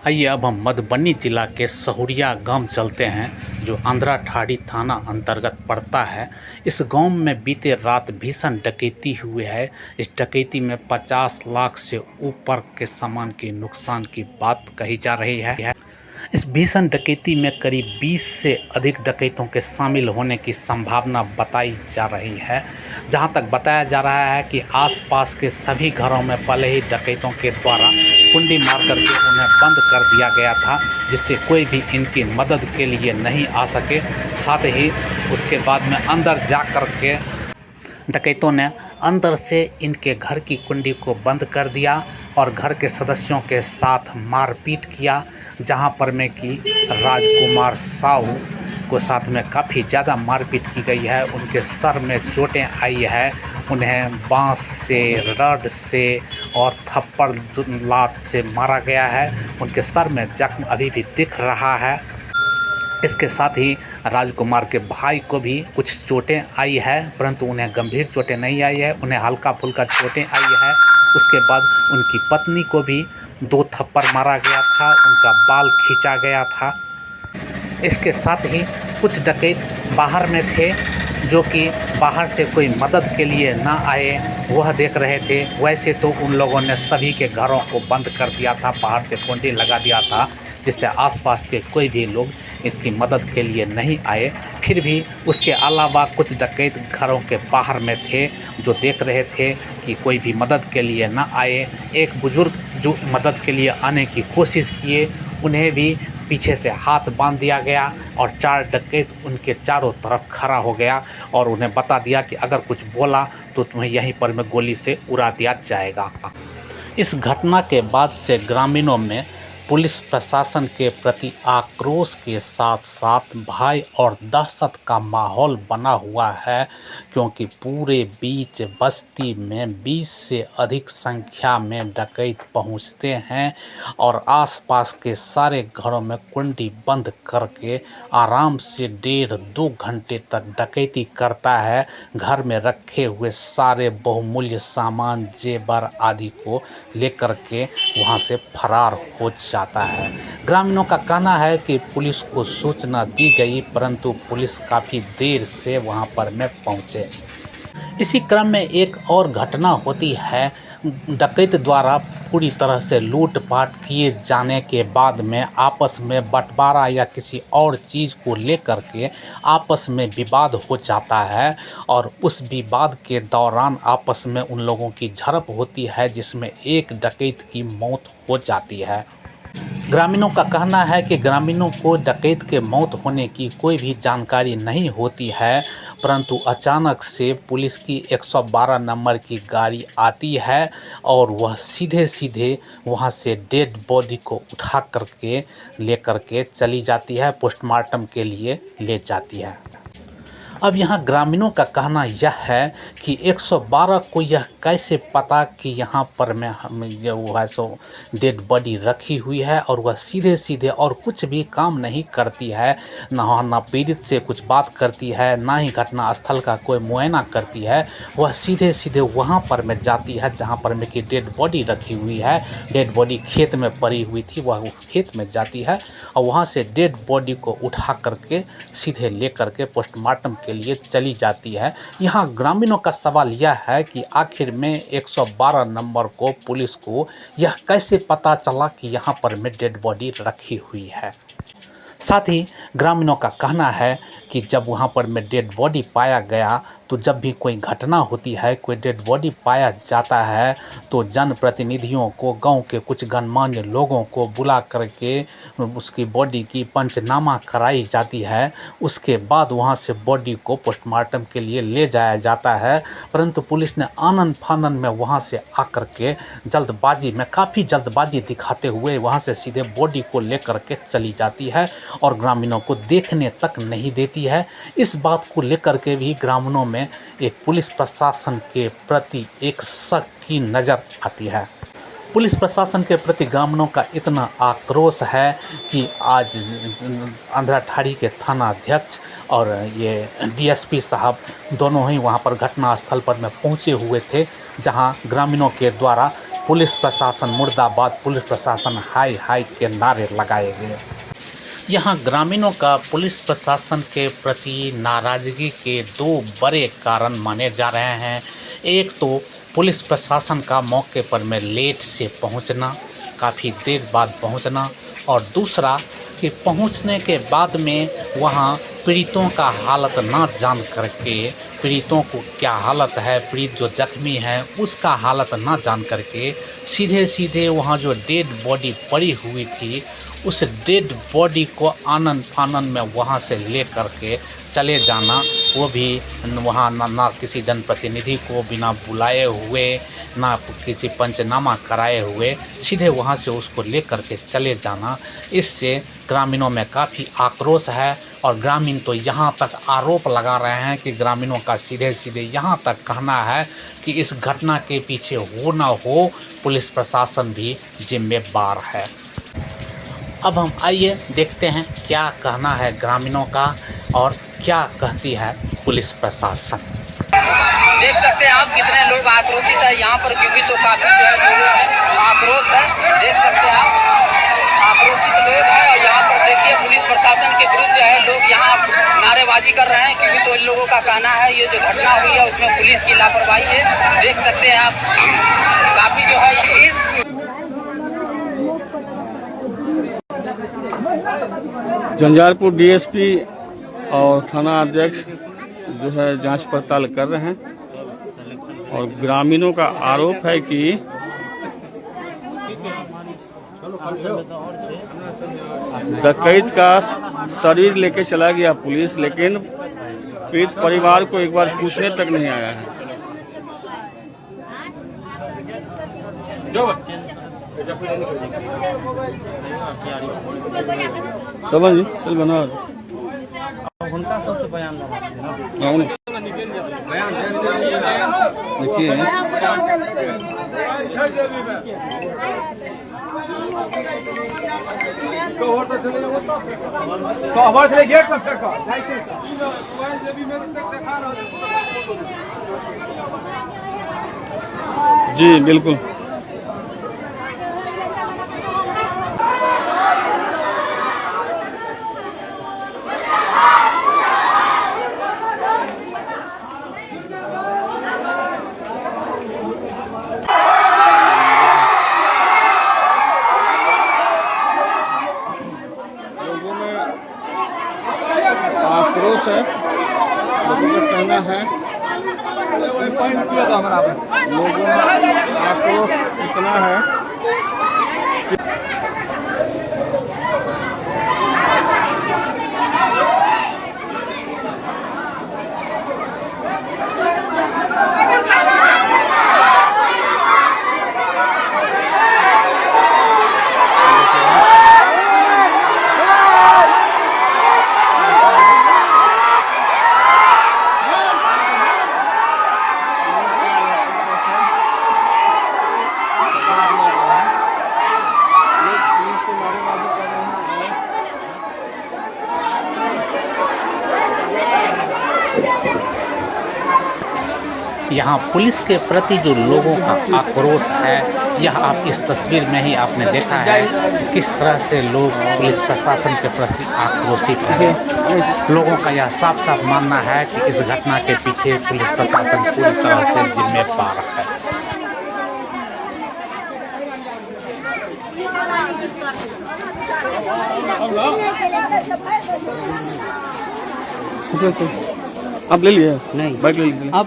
आइए अब हम मधुबनी जिला के सहुरिया गांव चलते हैं, जो आंध्राठाड़ी थाना अंतर्गत पड़ता है। इस गांव में बीते रात भीषण डकैती हुई है। इस डकैती में 50 लाख से ऊपर के सामान के नुकसान की बात कही जा रही है। इस भीषण डकैती में करीब 20 से अधिक डकैतों के शामिल होने की संभावना बताई जा रही है। जहां तक बताया जा रहा है कि आसपास के सभी घरों में पहले ही डकैतों के द्वारा कुंडी मार करके उन्हें बंद कर दिया गया था, जिससे कोई भी इनकी मदद के लिए नहीं आ सके। साथ ही उसके बाद में अंदर जा कर के डकैतों ने अंदर से इनके घर की कुंडी को बंद कर दिया और घर के सदस्यों के साथ मारपीट किया, जहां पर में कि राजकुमार साहू को साथ में काफ़ी ज़्यादा मारपीट की गई है। उनके सर में चोटें आई है, उन्हें बांस से, रड से और थप्पड़ लात से मारा गया है। उनके सर में जख्म अभी भी दिख रहा है। इसके साथ ही राजकुमार के भाई को भी कुछ चोटें आई है, परंतु उन्हें गंभीर चोटें नहीं आई है, उन्हें हल्का फुल्का चोटें आई है। उसके बाद उनकी पत्नी को भी 2 थप्पड़ मारा गया था, उनका बाल खींचा गया था। इसके साथ ही कुछ डकैत बाहर में थे, जो कि बाहर से कोई मदद के लिए ना आए, वह देख रहे थे। वैसे तो उन लोगों ने सभी के घरों को बंद कर दिया था, बाहर से कुंडी लगा दिया था, जिससे आसपास के कोई भी लोग इसकी मदद के लिए नहीं आए। फिर भी उसके अलावा कुछ डकैत घरों के बाहर में थे, जो देख रहे थे कि कोई भी मदद के लिए ना आए। एक बुजुर्ग जो मदद के लिए आने की कोशिश किए, उन्हें भी पीछे से हाथ बांध दिया गया और 4 डकैत उनके चारों तरफ खड़ा हो गया और उन्हें बता दिया कि अगर कुछ बोला तो तुम्हें यहीं पर में गोली से उड़ा दिया जाएगा। इस घटना के बाद से ग्रामीणों में पुलिस प्रशासन के प्रति आक्रोश के साथ साथ भय और दहशत का माहौल बना हुआ है, क्योंकि पूरे बीच बस्ती में 20 से अधिक संख्या में डकैत पहुंचते हैं और आसपास के सारे घरों में कुंडी बंद करके आराम से 1.5-2 घंटे तक डकैती करता है। घर में रखे हुए सारे बहुमूल्य सामान, जेवर आदि को लेकर के वहां से फरार हो जाता है। ग्रामीणों का कहना है कि पुलिस को सूचना दी गई, परंतु पुलिस काफ़ी देर से वहां पर में पहुंचे। इसी क्रम में एक और घटना होती है। डकैत द्वारा पूरी तरह से लूटपाट किए जाने के बाद में आपस में बंटवारा या किसी और चीज़ को लेकर के आपस में विवाद हो जाता है और उस विवाद के दौरान आपस में उन लोगों की झड़प होती है, जिसमें एक डकैत की मौत हो जाती है। ग्रामीणों का कहना है कि ग्रामीणों को डकैत के मौत होने की कोई भी जानकारी नहीं होती है, परंतु अचानक से पुलिस की 112 नंबर की गाड़ी आती है और वह सीधे सीधे वहां से डेड बॉडी को उठा करके लेकर के चली जाती है, पोस्टमार्टम के लिए ले जाती है। अब यहाँ ग्रामीणों का कहना यह है कि 112 को यह कैसे पता कि यहाँ पर में हम जो है सो डेड बॉडी रखी हुई है और वह सीधे सीधे और कुछ भी काम नहीं करती है, ना पीड़ित से कुछ बात करती है, ना ही घटना स्थल का कोई मुआयना करती है। वह सीधे सीधे वहाँ पर में जाती है जहाँ पर में कि डेड बॉडी रखी हुई है। डेड बॉडी खेत में पड़ी हुई थी, वह खेत में जाती है और वहाँ से डेड बॉडी को उठा करके सीधे ले करके पोस्टमार्टम के लिए चली जाती है। यहाँ ग्रामीणों का सवाल यह है कि आखिर में 112 नंबर को पुलिस को यह कैसे पता चला कि यहाँ पर में डेड बॉडी रखी हुई है। साथ ही ग्रामीणों का कहना है कि जब वहाँ पर में डेड बॉडी पाया गया, तो जब भी कोई घटना होती है, कोई डेड बॉडी पाया जाता है, तो जनप्रतिनिधियों को, गांव के कुछ गणमान्य लोगों को बुला करके उसकी बॉडी की पंचनामा कराई जाती है। उसके बाद वहां से बॉडी को पोस्टमार्टम के लिए ले जाया जाता है, परंतु पुलिस ने आनन फानन में वहां से आकर के जल्दबाजी में, काफ़ी जल्दबाजी दिखाते हुए वहां से सीधे बॉडी को लेकर के चली जाती है और ग्रामीणों को देखने तक नहीं देती है। इस बात को लेकर के भी ग्रामीणों में एक पुलिस प्रशासन के प्रति एक शक की नज़र आती है। पुलिस प्रशासन के प्रति ग्रामीणों का इतना आक्रोश है कि आज आंध्राठाड़ी के थाना अध्यक्ष और ये डीएसपी साहब दोनों ही वहां पर घटना स्थल पर में पहुंचे हुए थे, जहां ग्रामीणों के द्वारा पुलिस प्रशासन मुर्दाबाद, पुलिस प्रशासन हाय हाय के नारे लगाए गए। यहाँ ग्रामीणों का पुलिस प्रशासन के प्रति नाराज़गी के दो बड़े कारण माने जा रहे हैं। एक तो पुलिस प्रशासन का मौके पर में लेट से पहुँचना, काफ़ी देर बाद पहुँचना, और दूसरा कि पहुंचने के बाद में वहां पीड़ितों का हालत ना जान करके, पीड़ितों को क्या हालत है, पीड़ित जो जख्मी है उसका हालत ना जान करके सीधे सीधे वहां जो डेड बॉडी पड़ी हुई थी उस डेड बॉडी को आनन फानन में वहां से ले करके चले जाना, वो भी वहाँ ना किसी जनप्रतिनिधि को बिना बुलाए हुए, ना किसी पंचनामा कराए हुए सीधे वहाँ से उसको ले करके चले जाना। इससे ग्रामीणों में काफ़ी आक्रोश है और ग्रामीण तो यहाँ तक आरोप लगा रहे हैं कि ग्रामीणों का सीधे सीधे यहाँ तक कहना है कि इस घटना के पीछे हो ना हो पुलिस प्रशासन भी जिम्मेदार है। अब हम आइए देखते हैं क्या कहना है ग्रामीणों का और क्या कहती है पुलिस प्रशासन। देख सकते हैं आप कितने लोग आक्रोशित है यहाँ पर, क्योंकि तो काफी जो है लोगों में आक्रोश है। देख सकते हैं आप आक्रोशित लोग हैं और यहाँ पर देखिए पुलिस प्रशासन के विरुद्ध जो है लोग यहाँ नारेबाजी कर रहे हैं, क्योंकि तो इन लोगों का कहना है ये जो घटना हुई है उसमें पुलिस की लापरवाही है। देख सकते हैं आप काफी जो है झंझारपुर डीएसपी और थाना अध्यक्ष जो है जांच पड़ताल कर रहे हैं और ग्रामीणों का आरोप है कि डकैत का शरीर लेके चला गया पुलिस, लेकिन पीड़ित परिवार को एक बार पूछने तक नहीं आया है। समझ चल बना उनका सबसे बयान देखिए गेट जी बिल्कुल। आक्रोश है, लोगों का कहना है, लोगों में आक्रोश इतना है यहाँ पुलिस के प्रति जो लोगों का आक्रोश है, यह आप इस तस्वीर में ही आपने देखा है किस तरह से लोग पुलिस प्रशासन के प्रति आक्रोशित हैं। लोगों का यह साफ साफ मानना है कि इस घटना के पीछे पुलिस प्रशासन पूरी तरह से जिम्मेदार है। आप ले लिए? नहीं, बाइक ले लीजिए आप।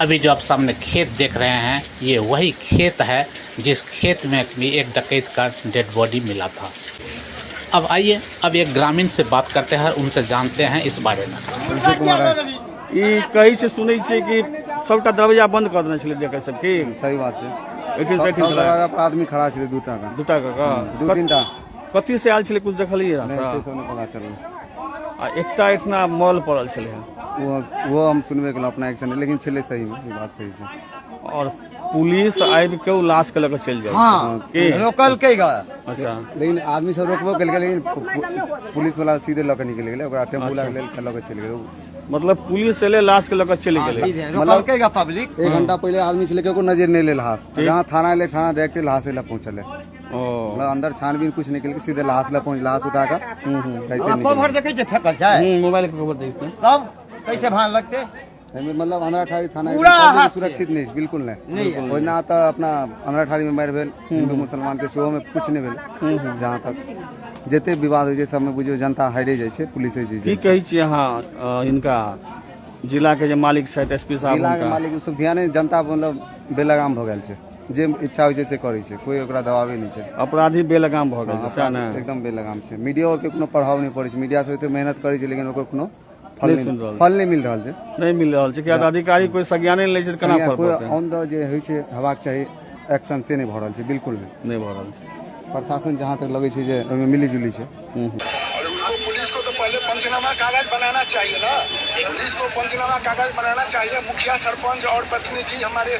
अभी जो आप सामने खेत देख रहे हैं, ये वही खेत है जिस खेत में भी एक डकैत का डेड बॉडी मिला था। अब आइए अब एक ग्रामीण से बात करते हैं, उनसे जानते हैं इस बारे में। ये कहीं से सुनै छे कि सबटा दरवाजा बंद कर देने छले देखे सब की। सही बात है। आदमी खड़ा छे दूटा का दू तीनटा कथी से आयल छले कुछ देखलिए? आ एकटा इतना मॉल पड़ल छले, वो हम सुनबे केलहुँ अपना एक संग, लेकिन छले सही में, बात सही है। और पुलिस आबि के उ लाश के लेकर चल जाए हाँ के रोकल के गए अच्छा लेकिन आदमी सब रोकबो केलकै लेकिन पुलिस वाला सीधे लऽ के निकल गेलै ओकरा टेम्पू लऽ के चल गेलै मतलब पुलिस एले लाश के लेकर चले गेले रोकल के पब्लिक 1 घंटा पहले आदमी छलै केको नजर नहीं ले लाश जहाँ थाना एले थाना डायरेक्ट लाश एला पहुंचले ओ मतलब अंदर छानबीन कुछ निकल के सीधे लाश ला पहुंच लाश उठा कर कवर देखे जे फेंकल जाए मोबाइल के खबर देखते हैं तब कैसे भान लगते मतलब अंधराठाड़ी थाना पूरा हाथ से। सुरक्षित नहीं बिल्कुल नहीं ओना तो अपना अंधराठाड़ी में मार भेल हिंदू मुसलमान के सेहो में कुछ नहीं भेल जहाँ तक जते विवाद होइ छै सब में बुझियो जनता हारे जाइ छै पुलिस की कहै छी अहाँ इनका जिला के जो मालिक छथि एसपी साहब जिला के मालिक सब ध्यान जनता मतलब बेलगाम भ गेल छै जे इच्छा होइ छै से करै छै कोई ओकरा दबावे नहीं छै अपराधी बेलगाम भ गेल छै सएह ने एकदम बेलगाम छै मीडिया और के कोनो प्रभाव नहीं पड़ै छै मीडिया से तो मेहनत करै छै लेकिन ओकर कोनो फल नहीं मिल रहल छै नहीं मिल रहल छै किया अधिकारी कोई संज्ञान नहीं लै छै केना पर कोई ऑन द जे होइ छै हेबाक चाही एक्शन से नहीं भ रहल छै बिल्कुल नहीं भ रहल छै प्रशासन जहाँ तक लगे छै जे ओहिमे मिली जुली छै पुलिस को तो पहले पंचनामा कागज बनाना चाहिए ना पुलिस को पंचनामा कागज बनाना चाहिए मुखिया सरपंच और प्रतिनिधि हमारे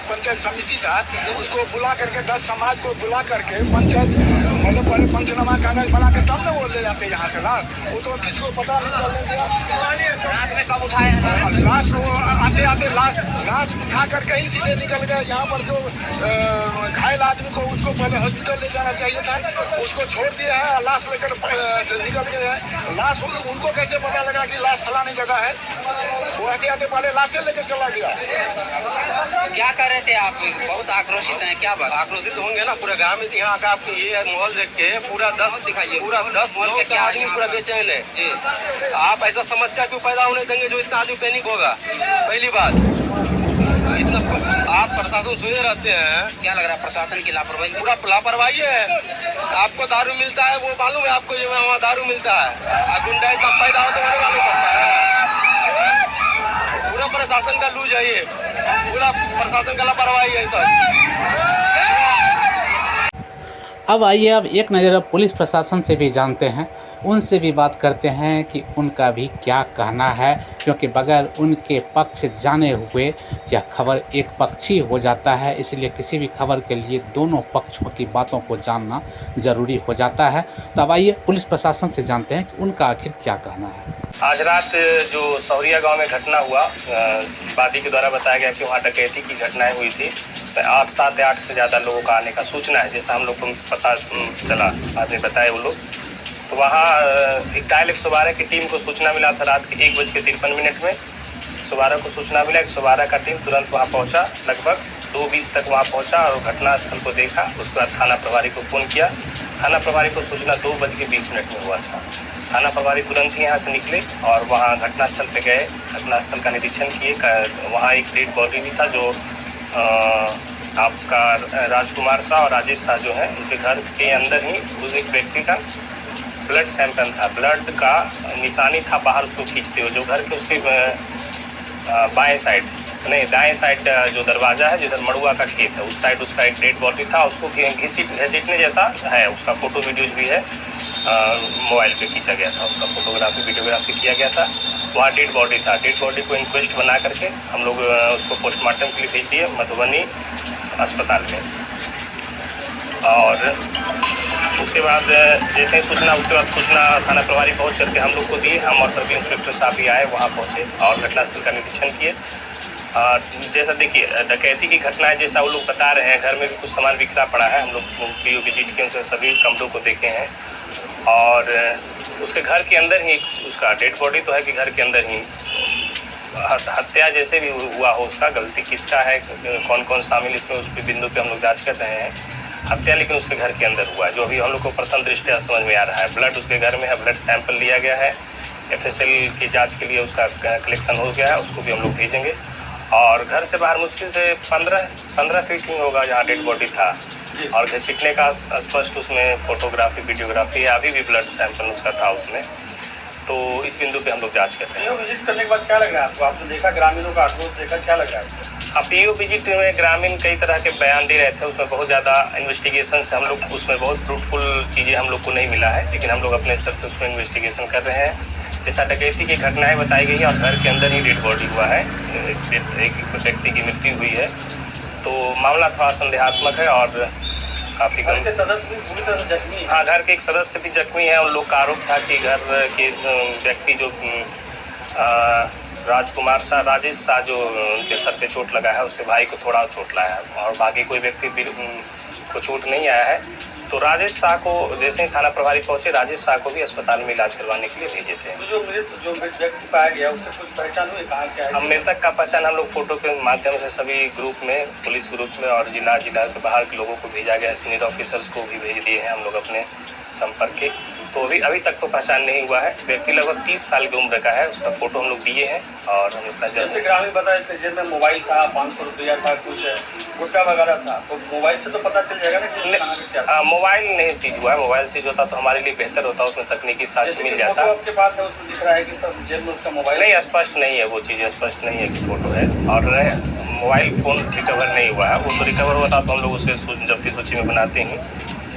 पंचायत समिति का उसको बुला करके 10 समाज को बुला करके पंचायत मतलब पहले पंचनामा कागज बना के तब ना वो ले जाते यहाँ से लाश वो तो किसको पता नहीं चलने दिया रात में कब उठाए हैं लाश आते आते लाश उठा करके ही सीधे निकल गए यहाँ पर जो घायल आदमी को उसको पहले हॉस्पिटल ले जाना चाहिए था उसको छोड़ दिया है लाश लेकर निकल गए हैं लाश उनको कैसे पता लगा कि लाश फलानी जगह है वो आते आते पहले लाशें लेकर चला गया क्या कर रहे थे आप बहुत आक्रोशित हैं क्या बात आक्रोशित होंगे ना पूरा गांव में यहाँ का आपको ये माहौल देख के पूरा 10 दिखाइए पूरा 10 लोग क्या आदमी पूरा बेचैन है आप ऐसा समस्या क्यों पैदा होने देंगे जो इतना आदमी पैनिक होगा पहली बात इतना आप प्रशासन सोए रहते हैं क्या लग रहा है प्रशासन की लापरवाही पूरा लापरवाही है आपको दारू मिलता है वो मालूम है आपको ये वहाँ दारू मिलता है गुंडा इतना पैदा होता है मालूम पड़ता है पूरा प्रशासन का लूज है ये पूरा प्रशासन का लापरवाही है सर अब आइए अब एक नज़र पुलिस प्रशासन से भी जानते हैं उनसे भी बात करते हैं कि उनका भी क्या कहना है क्योंकि बगैर उनके पक्ष जाने हुए यह खबर एक पक्षी हो जाता है इसलिए किसी भी खबर के लिए दोनों पक्षों की बातों को जानना ज़रूरी हो जाता है। तो अब आइए पुलिस प्रशासन से जानते हैं कि उनका आखिर क्या कहना है। आज रात जो सौरिया गांव में घटना हुआ वादी के द्वारा बताया गया कि वहाँ डकैती की घटनाएं हुई थी 7 या 8 से ज़्यादा लोगों का आने का सूचना है जैसा हम लोग को पता चला आदमी बताए वो लोग तो वहाँ एक डायल 112 की टीम को सूचना मिला था रात के 1:53 में 112 को सूचना मिला 112 का टीम तुरंत वहाँ पहुँचा लगभग 2:20 तक वहाँ पहुँचा और घटनास्थल को देखा उसके बाद थाना प्रभारी को फ़ोन किया थाना प्रभारी को सूचना 2:20 में हुआ था थाना प्रभारी तुरंत ही यहाँ से निकले और वहाँ घटनास्थल पे गए घटनास्थल का निरीक्षण किए वहाँ एक डेड बॉडी भी था जो आपका राजकुमार शाह और राजेश शाह जो है उनके घर के अंदर ही उस एक व्यक्ति का ब्लड सैंपल था ब्लड का निशानी था बाहर उसको खींचते हुए जो घर के उसके बाएं साइड नहीं दाएं साइड जो दरवाज़ा है जिधर मड़ुआ का खेत है उस साइड उसका एक डेड बॉडी था उसको घसीटने जैसा है उसका फोटो वीडियोज भी है मोबाइल पे खींचा गया था उसका फोटोग्राफी वीडियोग्राफी किया गया था वहाँ डेड बॉडी था डेड बॉडी को इंक्वेस्ट बना करके हम लोग उसको पोस्टमार्टम के लिए भेज दिए मधुबनी अस्पताल में और उसके बाद जैसे ही सूचना उसके बाद सूचना थाना प्रभारी पहुँच करके हम लोग को दिए हम और सर्किल इंस्पेक्टर साहब भी आए वहाँ पहुँचे और घटनास्थल का निरीक्षण किए जैसा देखिए डकैती की घटना है जैसा वो लोग बता रहे हैं घर में भी कुछ सामान बिखरा पड़ा है हम लोग पीओ विजिट किए उनसे सभी कमरों को देखे हैं और उसके घर के अंदर ही उसका डेड बॉडी तो है कि घर के अंदर ही हत्या जैसे भी हुआ हो उसका गलती किसका है कौन कौन शामिल इसमें उस बिंदु पे हम लोग जांच कर रहे हैं हत्या लेकिन उसके घर के अंदर हुआ है जो अभी हम लोग को प्रथम दृष्टया समझ में आ रहा है ब्लड उसके घर में है ब्लड सैंपल लिया गया है FSL की जांच के लिए उसका कलेक्शन हो गया है उसको भी हम लोग भेजेंगे और घर से बाहर मुश्किल से 15 फीट ही होगा जहाँ डेड बॉडी था और घसीटने का स्पष्ट उसमें फोटोग्राफी वीडियोग्राफी है अभी भी ब्लड सैंपल उसका था उसमें तो इस बिंदु पे हम लोग जांच करते हैं विजिट करने के बाद क्या लग रहा है आपको आपने देखा ग्रामीणों का आक्रोश देखा क्या लग रहा है पीओ विजिट में ग्रामीण कई तरह के बयान दे रहे थे उसमें बहुत ज़्यादा इन्वेस्टिगेशन से हम लोग उसमें बहुत फ्रूटफुल चीज़ें हम लोग को नहीं मिला है लेकिन हम लोग अपने स्तर से उसमें इन्वेस्टिगेशन कर रहे हैं जैसा डकैती की घटनाएं बताई गई है और घर के अंदर ही डेड बॉडी हुआ है एक व्यक्ति की मृत्यु हुई है तो मामला थोड़ा संदेहात्मक है और काफ़ी घर के सदस्य भी पूरी तरह से जख्मी हैं। हाँ, घर के एक सदस्य भी जख्मी है। उन लोग का आरोप था कि घर के व्यक्ति जो राजेश शाह जो उनके सर पे चोट लगा है, उसके भाई को थोड़ा चोट लगा है और बाकी कोई व्यक्ति को चोट नहीं आया है। तो राजेश शाह को जैसे ही थाना प्रभारी पहुंचे, राजेश शाह को भी अस्पताल में इलाज करवाने के लिए भेजे थे। तो जो व्यक्ति पाया गया उससे कुछ पहचान हुई, कहाँ क्या है? हम मृतक का पहचान हम लोग फोटो के माध्यम से सभी ग्रुप में, पुलिस ग्रुप में और जिला के बाहर के लोगों को भेजा गया, सीनियर ऑफिसर्स को भी भेज दिए हैं हम लोग अपने संपर्क के। तो अभी तक तो पहचान नहीं हुआ है। व्यक्ति लगभग 30 साल की उम्र का है, उसका फोटो हम लोग दिए हैं और हम इसका जैसे ग्रामीण बताया इसके जेब में मोबाइल था, 500 रुपया था, कुछ गुटखा वगैरह था, तो मोबाइल से तो पता चल जाएगा ना कि कहाँ क्या था? मोबाइल नहीं सीज हुआ है। मोबाइल सीज होता तो हमारे लिए बेहतर होता, उसमें तकनीकी साक्ष्य मिल जाता। आपके पास है, उसमें दिख रहा है कि सब जेब में उसका मोबाइल नहीं, स्पष्ट नहीं है, वो चीज़ स्पष्ट नहीं है कि फोटो है। और मोबाइल फ़ोन रिकवर नहीं हुआ है। वो तो रिकवर होता तो हम लोग उसे जब्ती सूची में बनाते हैं,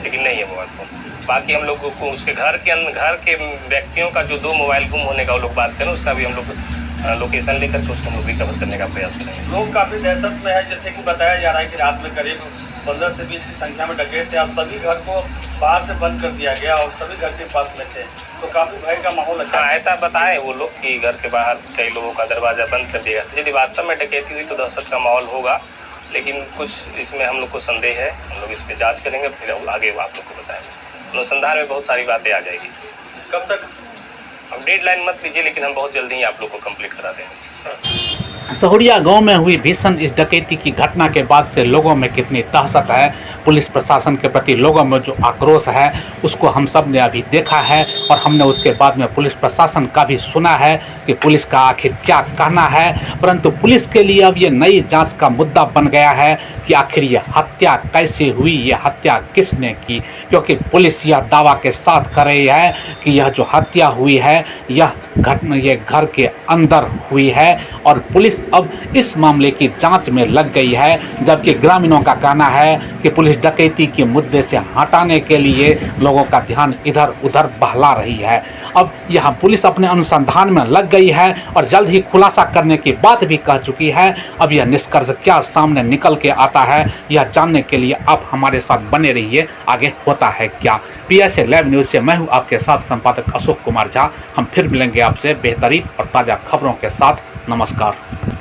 लेकिन नहीं है मोबाइल फ़ोन। बाकी हम लोगों को उसके घर के व्यक्तियों का जो 2 मोबाइल गुम होने का वो लोग बात करें, उसका भी हम लोग लोकेशन लेकर के उसको हम लोग रिकवर करने का प्रयास करेंगे। लोग काफ़ी दहशत में है, जैसे कि बताया जा रहा है कि रात में करीब 15 से 20 की संख्या में डकैत थे और सभी घर को बाहर से बंद कर दिया गया और सभी घर के पास में थे, तो काफ़ी भय का माहौल है। हाँ, ऐसा बताए वो लोग कि घर के बाहर कई लोगों का दरवाज़ा बंद कर दिया गया। यदि वास्तव में डकैती हुई तो दहशत का माहौल होगा, लेकिन कुछ इसमें हम लोग को संदेह है। हम लोग इस पर जाँच करेंगे, फिर आगे आप लोग को बताएंगे। अनुसंधान में बहुत सारी बातें आ जाएगी। कब तक? अब डेडलाइन मत लीजिए, लेकिन हम बहुत जल्दी ही आप लोग को कंप्लीट करा देंगे। सहुरिया गांव में हुई भीषण इस डकैती की घटना के बाद से लोगों में कितनी दहशत है, पुलिस प्रशासन के प्रति लोगों में जो आक्रोश है उसको हम सब ने अभी देखा है और हमने उसके बाद में पुलिस प्रशासन का भी सुना है कि पुलिस का आखिर क्या कहना है। परंतु पुलिस के लिए अब ये नई जांच का मुद्दा बन गया है कि आखिर ये हत्या कैसे हुई, ये हत्या किसने की, क्योंकि पुलिस यह दावा के साथ कर रही है कि यह जो हत्या हुई है यह घटना ये घर के अंदर हुई है और पुलिस अब इस मामले की जांच में लग गई है। जबकि ग्रामीणों का कहना है कि पुलिस डकैती के मुद्दे से हटाने के लिए लोगों का ध्यान इधर उधर बहला रही है। अब यह पुलिस अपने अनुसंधान में लग गई है और जल्द ही खुलासा करने की बात भी कह चुकी है। अब यह निष्कर्ष क्या सामने निकल के आता है यह जानने के लिए आप हमारे साथ बने रहिए, आगे होता है क्या। PSA लाइव न्यूज़ से मैं हूं आपके साथ संपादक अशोक कुमार झा। हम फिर मिलेंगे आपसे बेहतरीन और ताज़ा खबरों के साथ। नमस्कार।